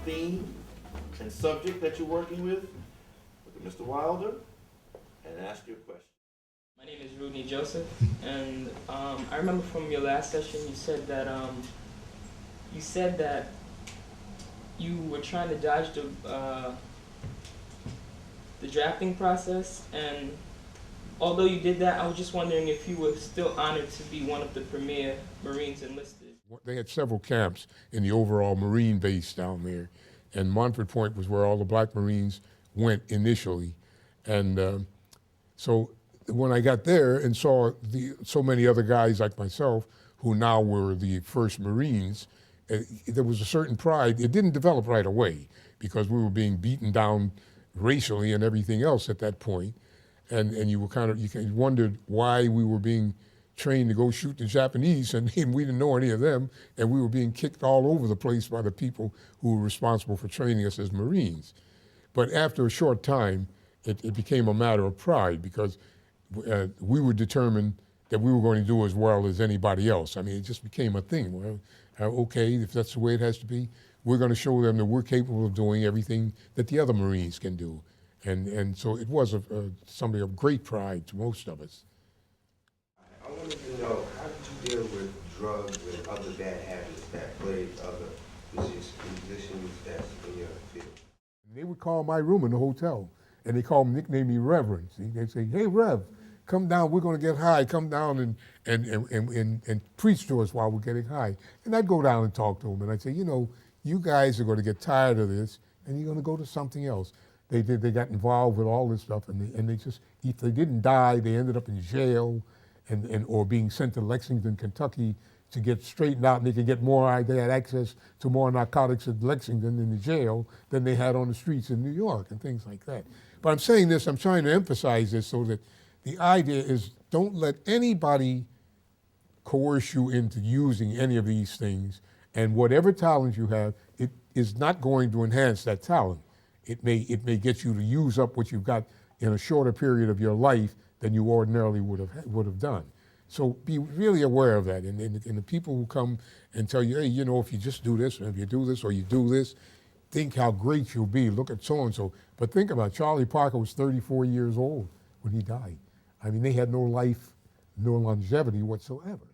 theme and subject that you're working with. Look at Mr. Wilder and ask your question. My name is Rudy Joseph, and I remember from your last session you said that you were trying to dodge the drafting process, and although you did that, I was just wondering if you were still honored to be one of the premier Marines enlisted. They had several camps in the overall Marine base down there, and Montford Point was where all the black Marines went initially. And so when I got there and saw so many other guys like myself who now were the first Marines, there was a certain pride. It didn't develop right away because we were being beaten down racially and everything else at that point. And you wondered why we were being trained to go shoot the Japanese, and we didn't know any of them, and we were being kicked all over the place by the people who were responsible for training us as Marines. But after a short time, it became a matter of pride because we were determined that we were going to do as well as anybody else. I mean, it just became a thing. Well, okay, if that's the way it has to be, we're going to show them that we're capable of doing everything that the other Marines can do. And so it was something of great pride to most of us. I wanted to know, how did you deal with drugs and other bad habits that plagued other musicians that's in your field? They would call my room in the hotel, and they nickname me Reverend. See? They'd say, "Hey, Rev, come down, we're going to get high. Come down and preach to us while we're getting high." And I'd go down and talk to them, and I'd say, you know, you guys are going to get tired of this, and you're going to go to something else. They got involved with all this stuff, and they just, if they didn't die, they ended up in jail or being sent to Lexington, Kentucky to get straightened out, and they could get more, they had access to more narcotics at Lexington in the jail than they had on the streets in New York and things like that. But I'm saying this, I'm trying to emphasize this so that the idea is don't let anybody coerce you into using any of these things, and whatever talent you have, it is not going to enhance that talent. It may get you to use up what you've got in a shorter period of your life than you ordinarily would have done. So be really aware of that. And the people who come and tell you, hey, you know, if you just do this, or if you do this, or you do this, think how great you'll be. Look at so-and-so. But think about it. Charlie Parker was 34 years old when he died. I mean, they had no life, no longevity whatsoever.